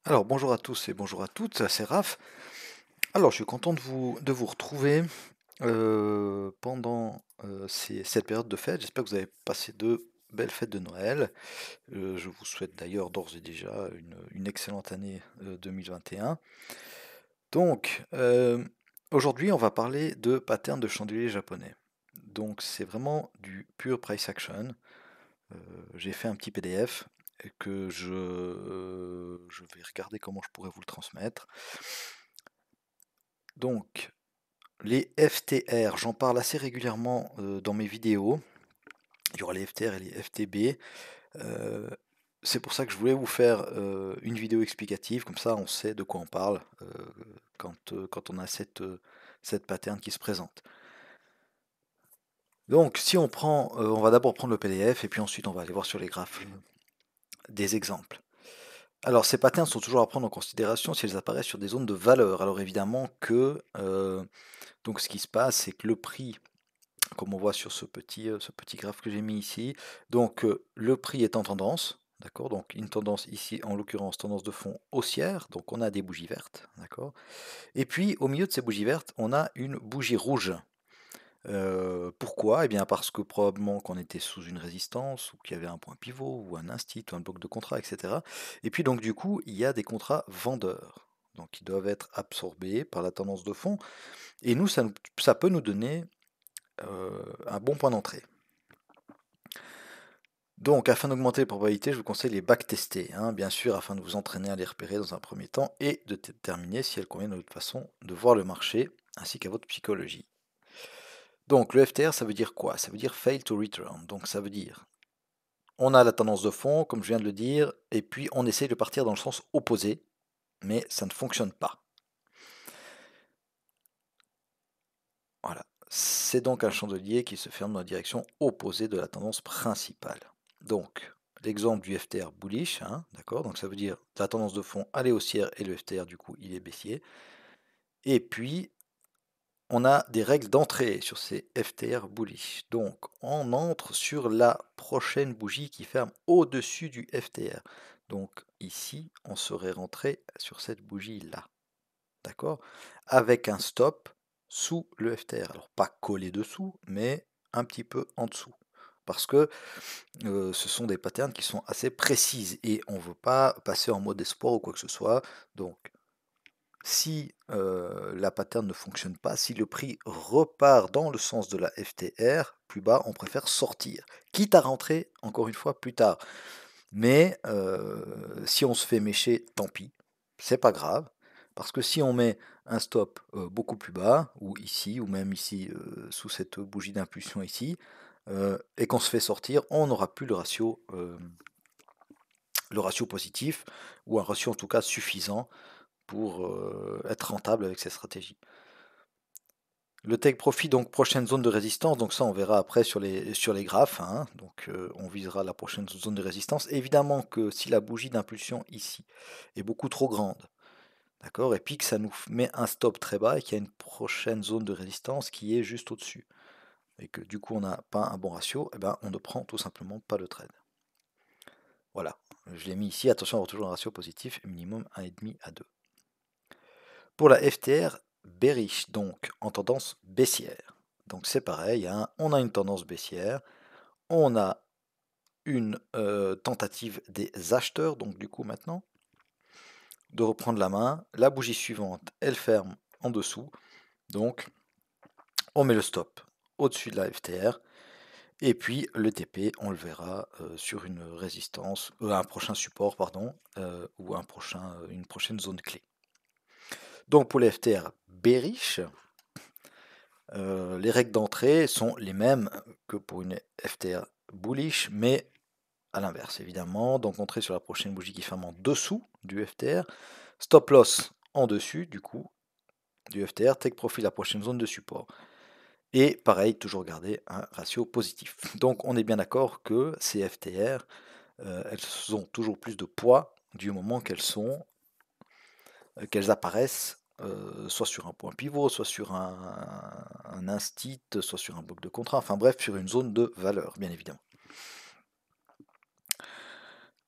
Alors bonjour à tous et bonjour à toutes, c'est Raph. Alors je suis content de vous retrouver pendant cette période de fête. J'espère que vous avez passé de belles fêtes de Noël. Je vous souhaite d'ailleurs d'ores et déjà une excellente année 2021. Donc aujourd'hui on va parler de patterns de chandelier japonais. Donc c'est vraiment du pure price action. Euh, j'ai fait un petit PDF que je vais regarder comment je pourrais vous le transmettre. Donc, les FTR, j'en parle assez régulièrement dans mes vidéos. Il y aura les FTR et les FTB. Euh, c'est pour ça que je voulais vous faire une vidéo explicative, comme ça on sait de quoi on parle quand on a cette pattern qui se présente. Donc, si on prend, on va d'abord prendre le PDF et puis ensuite on va aller voir sur les graphes des exemples. Alors, ces patterns sont toujours à prendre en considération si elles apparaissent sur des zones de valeur. Alors évidemment que donc ce qui se passe, c'est que le prix, comme on voit sur ce petit graphe que j'ai mis ici, donc le prix est en tendance, d'accord, donc une tendance ici, en l'occurrence tendance de fond haussière, donc on a des bougies vertes, d'accord, et puis au milieu de ces bougies vertes, on a une bougie rouge. Pourquoi? Eh bien parce que probablement qu'on était sous une résistance, ou qu'il y avait un point pivot, ou un instit, ou un bloc de contrat, etc. Et puis donc du coup, il y a des contrats vendeurs, donc qui doivent être absorbés par la tendance de fond, et nous, ça peut nous donner un bon point d'entrée. Donc, afin d'augmenter les probabilités, je vous conseille les backtester, hein, bien sûr, afin de vous entraîner à les repérer dans un premier temps et de déterminer si elles conviennent à votre façon de voir le marché, ainsi qu'à votre psychologie. Donc, le FTR, ça veut dire quoi? Ça veut dire fail to return. Donc, ça veut dire, on a la tendance de fond, comme je viens de le dire, et puis on essaye de partir dans le sens opposé, mais ça ne fonctionne pas. Voilà. C'est donc un chandelier qui se ferme dans la direction opposée de la tendance principale. Donc, l'exemple du FTR bullish, hein, d'accord, donc ça veut dire la tendance de fond elle est haussière et le FTR du coup il est baissier. Et puis, on a des règles d'entrée sur ces FTR bullish. Donc, on entre sur la prochaine bougie qui ferme au-dessus du FTR. Donc, ici, on serait rentré sur cette bougie-là, d'accord, avec un stop sous le FTR. Alors pas collé dessous, mais un petit peu en dessous. Parce que ce sont des patterns qui sont assez précises et on ne veut pas passer en mode espoir ou quoi que ce soit. Donc si la pattern ne fonctionne pas, si le prix repart dans le sens de la FTR, plus bas, on préfère sortir. Quitte à rentrer, encore une fois, plus tard. Mais si on se fait mécher, tant pis, c'est pas grave, parce que si on met un stop beaucoup plus bas, ou ici, ou même ici, sous cette bougie d'impulsion ici, et qu'on se fait sortir, on n'aura plus le ratio positif, ou un ratio en tout cas suffisant pour être rentable avec cette stratégie. Le take profit, donc prochaine zone de résistance, donc ça on verra après sur les graphes, hein. Donc on visera la prochaine zone de résistance. Évidemment que si la bougie d'impulsion ici est beaucoup trop grande, d'accord, et puis que ça nous met un stop très bas et qu'il y a une prochaine zone de résistance qui est juste au-dessus, et que du coup on n'a pas un bon ratio, eh ben, on ne prend tout simplement pas le trade. Voilà, je l'ai mis ici, attention à avoir toujours un ratio positif, minimum 1,5 à 2. Pour la FTR, bearish, donc en tendance baissière. Donc c'est pareil, hein, on a une tendance baissière, on a une tentative des acheteurs, donc du coup maintenant, de reprendre la main. La bougie suivante, elle ferme en dessous, donc on met le stop au-dessus de la FTR, et puis le TP, on le verra sur une résistance, un prochain support, pardon, ou une prochaine zone clé. Donc pour les FTR bearish, les règles d'entrée sont les mêmes que pour une FTR bullish, mais à l'inverse évidemment. Donc entrer sur la prochaine bougie qui ferme en dessous du FTR, stop loss en dessus du coup du FTR, take profit la prochaine zone de support. Et pareil, toujours garder un ratio positif. Donc on est bien d'accord que ces FTR, elles ont toujours plus de poids du moment qu'elles apparaissent soit sur un point pivot, soit sur un instit, soit sur un bloc de contrat, enfin bref, sur une zone de valeur, bien évidemment.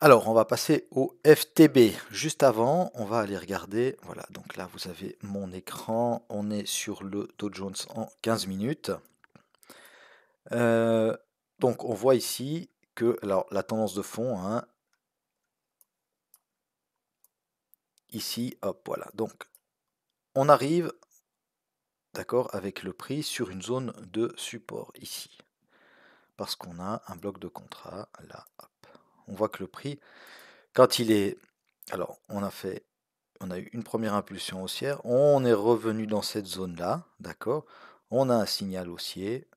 Alors, on va passer au FTB. Juste avant, on va aller regarder. Voilà, donc là, vous avez mon écran. On est sur le Dow Jones en 15 minutes. Donc, on voit ici que alors, la tendance de fond, hein, ici, hop, voilà. Donc, on arrive, d'accord, avec le prix sur une zone de support ici. Parce qu'on a un bloc de contrat là, hop. On voit que le prix, quand il est... Alors, on a eu une première impulsion haussière, on est revenu dans cette zone-là, d'accord? On a un signal haussier,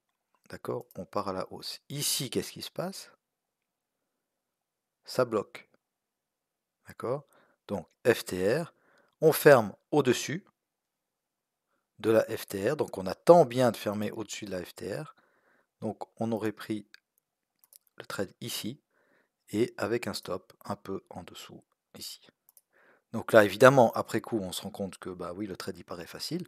d'accord? On part à la hausse. Ici, qu'est-ce qui se passe? Ça bloque, d'accord? Donc, FTR, on ferme au-dessus de la FTR, donc on attend bien de fermer au-dessus de la FTR, donc on aurait pris le trade ici, et avec un stop un peu en dessous, ici. Donc là, évidemment, après coup, on se rend compte que, bah oui, le trade, il paraît facile,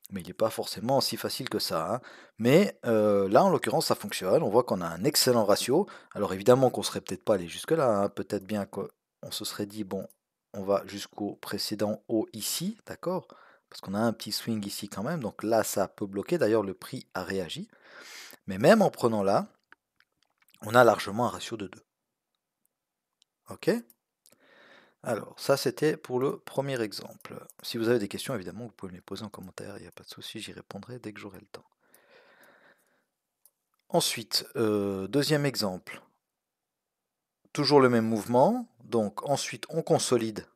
mais il n'est pas forcément si facile que ça, hein. Mais là, en l'occurrence, ça fonctionne. On voit qu'on a un excellent ratio. Alors évidemment qu'on ne serait peut-être pas allé jusque-là, hein. Peut-être bien qu'on se serait dit, bon, on va jusqu'au précédent haut ici, d'accord? Parce qu'on a un petit swing ici quand même. Donc là, ça peut bloquer. D'ailleurs, le prix a réagi. Mais même en prenant là, on a largement un ratio de 2. OK? Alors, ça, c'était pour le premier exemple. Si vous avez des questions, évidemment, vous pouvez me les poser en commentaire. Il n'y a pas de souci, j'y répondrai dès que j'aurai le temps. Ensuite, deuxième exemple. Toujours le même mouvement. Donc, ensuite, on consolide.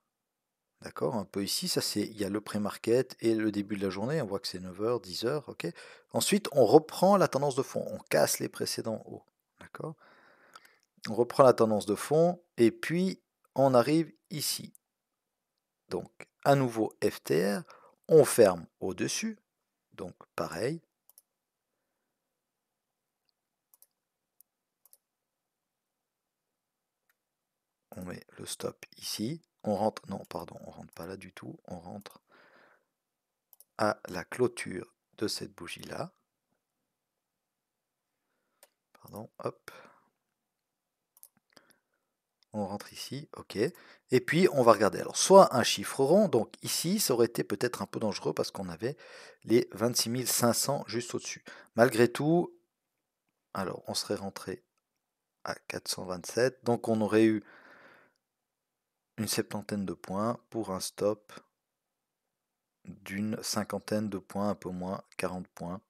D'accord, un peu ici. Ça, c'est, il y a le pré-market et le début de la journée. On voit que c'est 9h, 10h. OK. Ensuite, on reprend la tendance de fond. On casse les précédents hauts. D'accord. On reprend la tendance de fond. Et puis, on arrive ici. Donc, à nouveau FTR. On ferme au-dessus. Donc, pareil. On met le stop ici. On rentre, non, pardon, on rentre pas là du tout. On rentre à la clôture de cette bougie-là. Pardon, hop. On rentre ici, ok. Et puis, on va regarder. Alors, soit un chiffre rond. Donc, ici, ça aurait été peut-être un peu dangereux parce qu'on avait les 26 500 juste au-dessus. Malgré tout, alors, on serait rentré à 427. Donc, on aurait eu une septantaine de points pour un stop d'une cinquantaine de points, un peu moins, 40 points.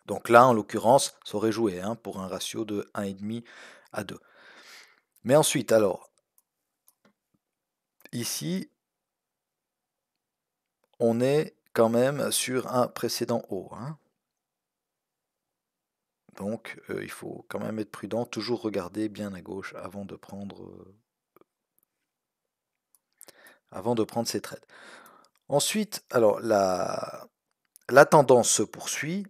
Donc là, en l'occurrence, ça aurait joué hein, pour un ratio de 1,5 à 2. Mais ensuite, alors, ici, on est quand même sur un précédent haut. Hein. Donc, il faut quand même être prudent, toujours regarder bien à gauche avant de prendre ces trades. Ensuite, alors, la tendance se poursuit.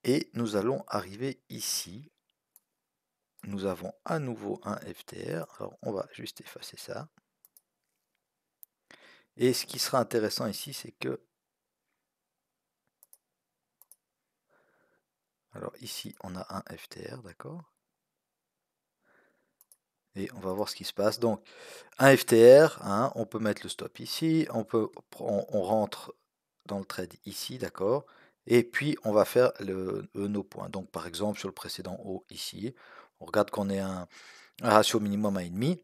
Et nous allons arriver ici. Nous avons à nouveau un FTR. Alors, on va juste effacer ça. Et ce qui sera intéressant ici, c'est que... Alors ici, on a un FTR, d'accord? Et on va voir ce qui se passe. Donc, un FTR, hein, on peut mettre le stop ici, on rentre dans le trade ici, d'accord? Et puis, on va faire nos points. Donc, par exemple, sur le précédent haut ici, on regarde qu'on ait un ratio minimum à 1,5.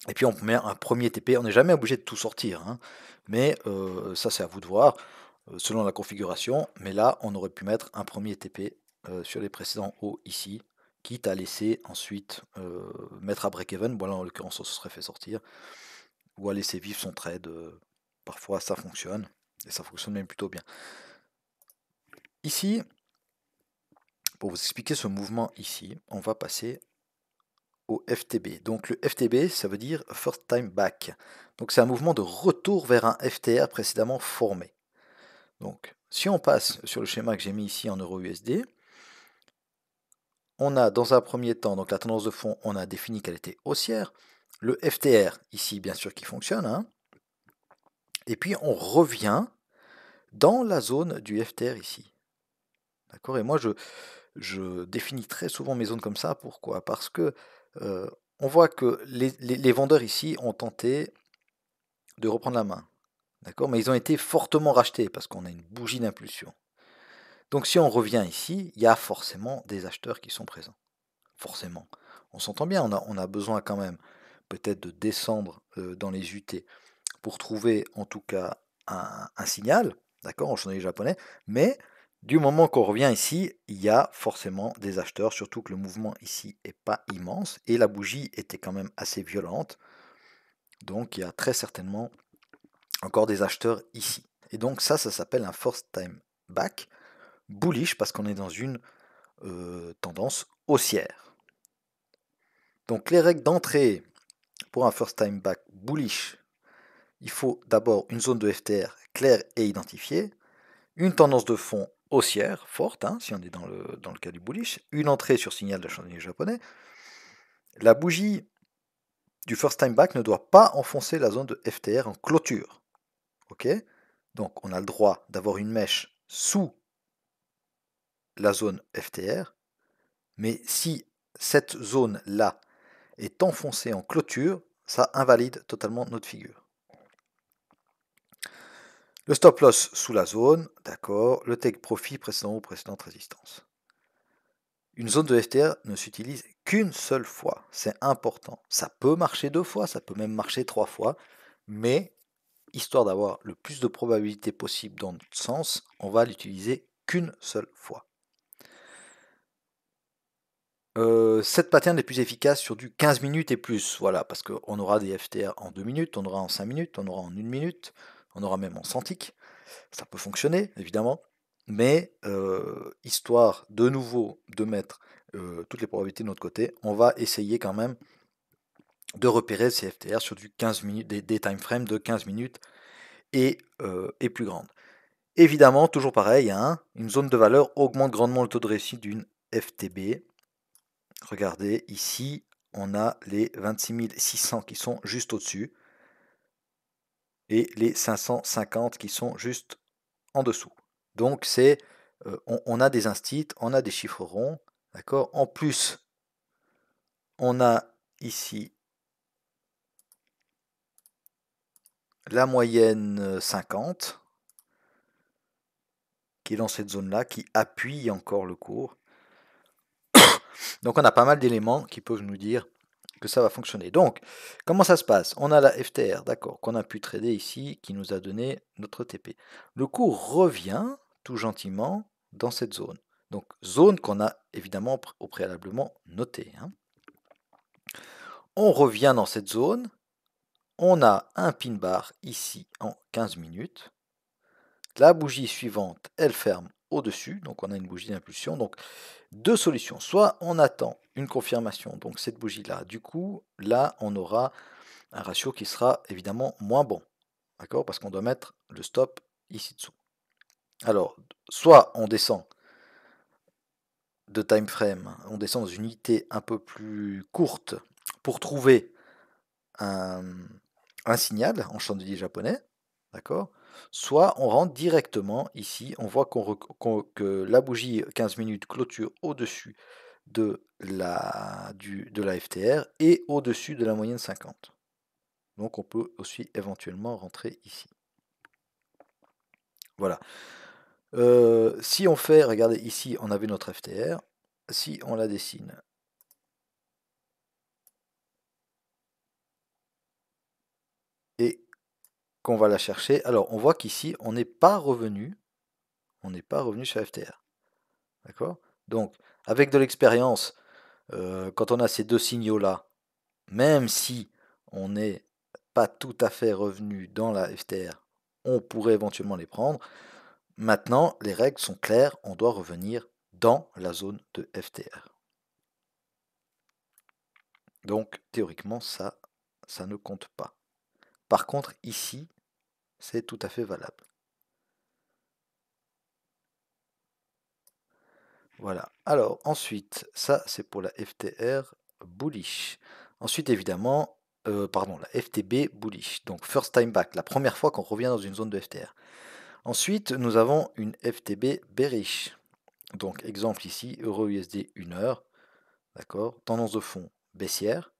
Et puis, on met un premier TP. On n'est jamais obligé de tout sortir, hein, mais ça, c'est à vous de voir, selon la configuration. Mais là, on aurait pu mettre un premier TP sur les précédents hauts ici, quitte à laisser ensuite mettre à break-even. Voilà, en l'occurrence, on se serait fait sortir. Ou à laisser vivre son trade. Parfois, ça fonctionne. Et ça fonctionne même plutôt bien. Ici, pour vous expliquer ce mouvement ici, on va passer au FTB. Donc le FTB, ça veut dire First Time Back. Donc c'est un mouvement de retour vers un FTR précédemment formé. Donc si on passe sur le schéma que j'ai mis ici en euro-USD, on a dans un premier temps, donc la tendance de fond, on a défini qu'elle était haussière. Le FTR, ici bien sûr qui fonctionne. Hein. Et puis on revient dans la zone du FTR ici. D'accord. Et moi je définis très souvent mes zones comme ça. Pourquoi? Parce que on voit que les vendeurs ici ont tenté de reprendre la main. D'accord? Mais ils ont été fortement rachetés parce qu'on a une bougie d'impulsion. Donc si on revient ici, il y a forcément des acheteurs qui sont présents. Forcément. On s'entend bien, on a besoin quand même peut-être de descendre dans les UT pour trouver en tout cas un signal, d'accord, en chandelier japonais, mais du moment qu'on revient ici, il y a forcément des acheteurs, surtout que le mouvement ici n'est pas immense, et la bougie était quand même assez violente, donc il y a très certainement encore des acheteurs ici. Et donc ça s'appelle un first time back, bullish, parce qu'on est dans une tendance haussière. Donc les règles d'entrée pour un first time back bullish, il faut d'abord une zone de FTR claire et identifiée, une tendance de fond haussière forte, hein, si on est dans le cas du bullish, une entrée sur signal de chandelier japonais. La bougie du first time back ne doit pas enfoncer la zone de FTR en clôture. Ok? Donc on a le droit d'avoir une mèche sous la zone FTR, mais si cette zone-là est enfoncée en clôture, ça invalide totalement notre figure. Le stop loss sous la zone, d'accord. Le take profit précédent ou précédente résistance. Une zone de FTR ne s'utilise qu'une seule fois. C'est important. Ça peut marcher 2 fois, ça peut même marcher 3 fois, mais histoire d'avoir le plus de probabilité possible dans notre sens, on va l'utiliser qu'une seule fois. Cette pattern est plus efficace sur du 15 minutes et plus, voilà, parce qu'on aura des FTR en 2 minutes, on aura en 5 minutes, on aura en 1 minute, on aura même en centiques. Ça peut fonctionner, évidemment, mais histoire de nouveau de mettre toutes les probabilités de notre côté, on va essayer quand même de repérer ces FTR sur du 15 minutes, des time frames de 15 minutes et plus grandes. Évidemment, toujours pareil, hein, une zone de valeur augmente grandement le taux de réussite d'une FTB. Regardez, ici, on a les 26 600 qui sont juste au-dessus et les 550 qui sont juste en dessous. Donc, c'est, on a des instits, on a des chiffres ronds, d'accord. En plus, on a ici la moyenne 50 qui est dans cette zone-là, qui appuie encore le cours. Donc on a pas mal d'éléments qui peuvent nous dire que ça va fonctionner. Donc, comment ça se passe? On a la FTR, d'accord, qu'on a pu trader ici, qui nous a donné notre TP. Le cours revient tout gentiment dans cette zone. Donc, zone qu'on a évidemment au préalablement notée. Hein. On revient dans cette zone. On a un pin bar ici en 15 minutes. La bougie suivante, elle ferme au-dessus. Donc, on a une bougie d'impulsion. Donc, deux solutions. Soit on attend une confirmation, donc cette bougie-là. Du coup, là, on aura un ratio qui sera évidemment moins bon. D'accord? Parce qu'on doit mettre le stop ici dessous. Alors, soit on descend de time frame, on descend dans une unité un peu plus courte pour trouver un signal en chandelier japonais. D'accord? Soit on rentre directement ici, on voit que la bougie 15 minutes clôture au-dessus de la FTR et au-dessus de la moyenne 50. Donc on peut aussi éventuellement rentrer ici. Voilà. Si on fait, regardez ici, on avait notre FTR. Si on la dessine, et qu'on va la chercher, alors on voit qu'ici, on n'est pas revenu sur FTR. D'accord? Donc, avec de l'expérience, quand on a ces deux signaux-là, même si on n'est pas tout à fait revenu dans la FTR, on pourrait éventuellement les prendre. Maintenant, les règles sont claires, on doit revenir dans la zone de FTR. Donc, théoriquement, ça ne compte pas. Par contre, ici, c'est tout à fait valable. Voilà. Alors, ensuite, ça, c'est pour la FTR bullish. Ensuite, évidemment, pardon, la FTB bullish. Donc, first time back, la première fois qu'on revient dans une zone de FTR. Ensuite, nous avons une FTB bearish. Donc exemple ici, EURUSD 1 heure, d'accord, tendance de fond baissière,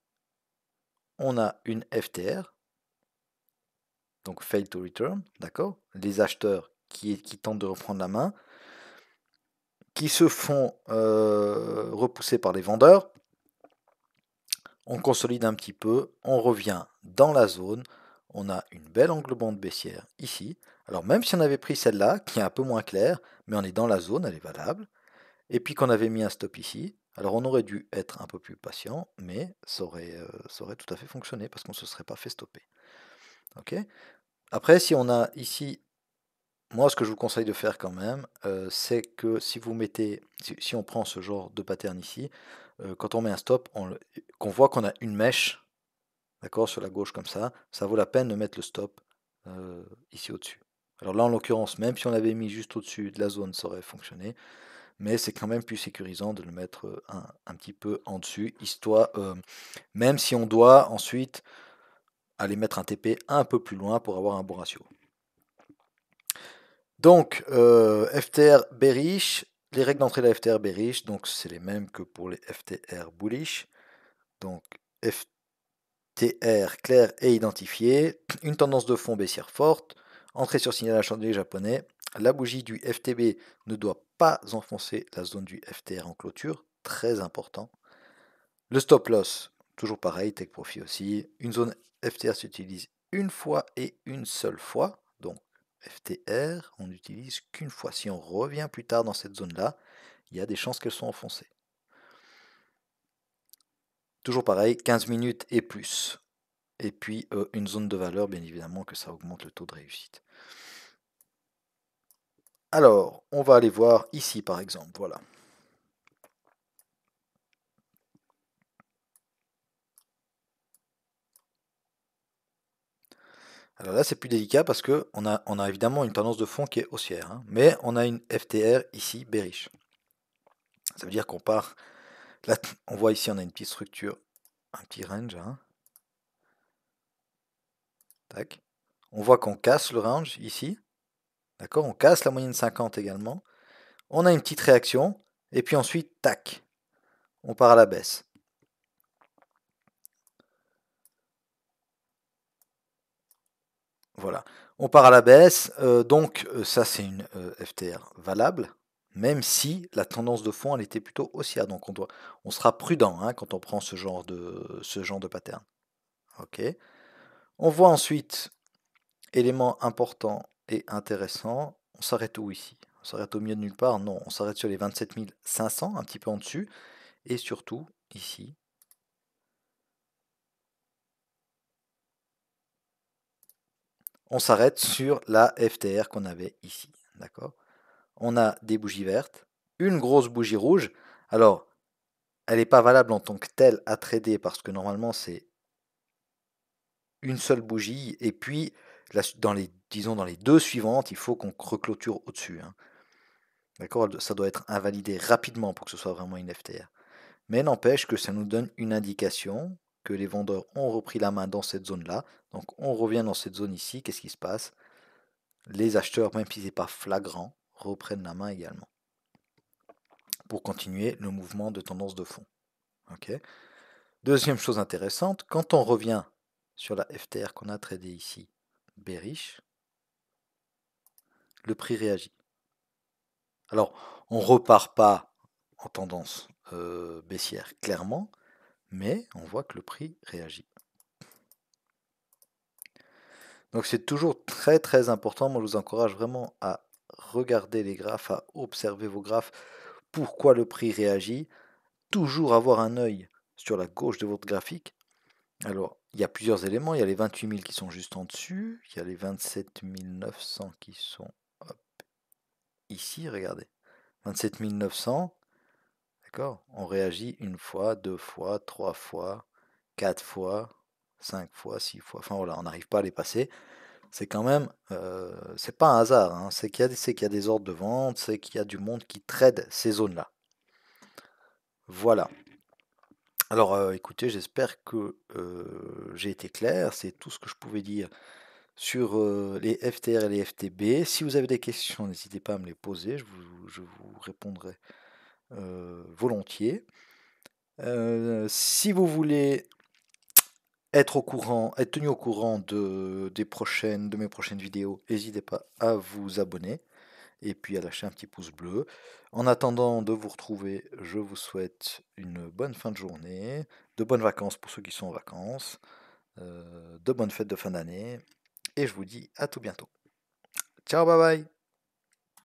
on a une FTR, donc fail to return, d'accord, les acheteurs qui tentent de reprendre la main, qui se font repousser par les vendeurs, on consolide un petit peu, on revient dans la zone, on a une belle angle bande baissière ici. Alors même si on avait pris celle-là, qui est un peu moins claire, mais on est dans la zone, elle est valable, et puis qu'on avait mis un stop ici, alors on aurait dû être un peu plus patient, mais ça aurait tout à fait fonctionné parce qu'on ne se serait pas fait stopper. Ok. Après, si on a ici, moi ce que je vous conseille de faire quand même, c'est que si vous mettez, si on prend ce genre de pattern ici, quand on met un stop, qu'on voit qu'on a une mèche, d'accord, sur la gauche comme ça vaut la peine de mettre le stop ici au-dessus. Alors là, en l'occurrence, même si on l'avait mis juste au-dessus de la zone, ça aurait fonctionné, mais c'est quand même plus sécurisant de le mettre un petit peu en dessus, histoire, même si on doit ensuite aller mettre un TP un peu plus loin pour avoir un bon ratio. Donc, FTR bearish, les règles d'entrée de la FTR bearish, donc c'est les mêmes que pour les FTR bullish. Donc, FTR clair et identifié, une tendance de fond baissière forte, entrée sur signal à chandelier japonais, la bougie du FTB ne doit pas enfoncer la zone du FTR en clôture, très important. Le stop loss, toujours pareil, take profit aussi. Une zone FTR s'utilise une fois et une seule fois, donc FTR, on n'utilise qu'une fois. Si on revient plus tard dans cette zone-là, il y a des chances qu'elles soient enfoncées. Toujours pareil, 15 minutes et plus. Et puis une zone de valeur, bien évidemment que ça augmente le taux de réussite. Alors, on va aller voir ici par exemple, voilà. Alors là, c'est plus délicat parce qu'on a évidemment une tendance de fond qui est haussière, hein, mais on a une FTR ici bearish. Ça veut dire qu'on part, là, on voit ici, on a une petite structure, un petit range, hein. Tac. On voit qu'on casse le range ici, d'accord, on casse la moyenne 50 également. On a une petite réaction, et puis ensuite, tac, on part à la baisse. Voilà, on part à la baisse, donc ça c'est une FTR valable, même si la tendance de fond elle était plutôt haussière, donc on sera prudent hein, quand on prend ce genre de pattern. Ok. On voit ensuite, élément important et intéressant, on s'arrête où ici? On s'arrête au milieu de nulle part? Non, on s'arrête sur les 27 500, un petit peu en dessus, et surtout ici. On s'arrête sur la FTR qu'on avait ici, d'accord? On a des bougies vertes, une grosse bougie rouge. Alors, elle n'est pas valable en tant que telle à trader parce que normalement c'est une seule bougie et puis disons dans les deux suivantes, il faut qu'on reclôture au-dessus. Hein. D'accord? Ça doit être invalidé rapidement pour que ce soit vraiment une FTR. Mais n'empêche que ça nous donne une indication que les vendeurs ont repris la main dans cette zone-là. Donc on revient dans cette zone ici. Qu'est-ce qui se passe? Les acheteurs, même si ce n'est pas flagrant, reprennent la main également pour continuer le mouvement de tendance de fond. Ok. Deuxième chose intéressante, quand on revient sur la FTR qu'on a tradé ici, bearish, le prix réagit. Alors, on repart pas en tendance baissière clairement, mais on voit que le prix réagit. Donc c'est toujours très très important. Moi, je vous encourage vraiment à regarder les graphes, à observer vos graphes. Pourquoi le prix réagit? Toujours avoir un œil sur la gauche de votre graphique. Alors, il y a plusieurs éléments. Il y a les 28 000 qui sont juste en dessus. Il y a les 27 900 qui sont hop, ici, regardez. 27 900. D'accord? On réagit une fois, deux fois, trois fois, quatre fois, cinq fois, six fois. Enfin voilà, on n'arrive pas à les passer. C'est quand même, c'est pas un hasard. Hein. C'est qu'il y a des ordres de vente, c'est qu'il y a du monde qui trade ces zones-là. Voilà. Alors écoutez, j'espère que j'ai été clair. C'est tout ce que je pouvais dire sur les FTR et les FTB. Si vous avez des questions, n'hésitez pas à me les poser, je vous répondrai volontiers. Si vous voulez être tenu au courant de mes prochaines vidéos, n'hésitez pas à vous abonner et puis à lâcher un petit pouce bleu. En attendant de vous retrouver, je vous souhaite une bonne fin de journée, de bonnes vacances pour ceux qui sont en vacances, de bonnes fêtes de fin d'année, et je vous dis à tout bientôt. Ciao, bye bye!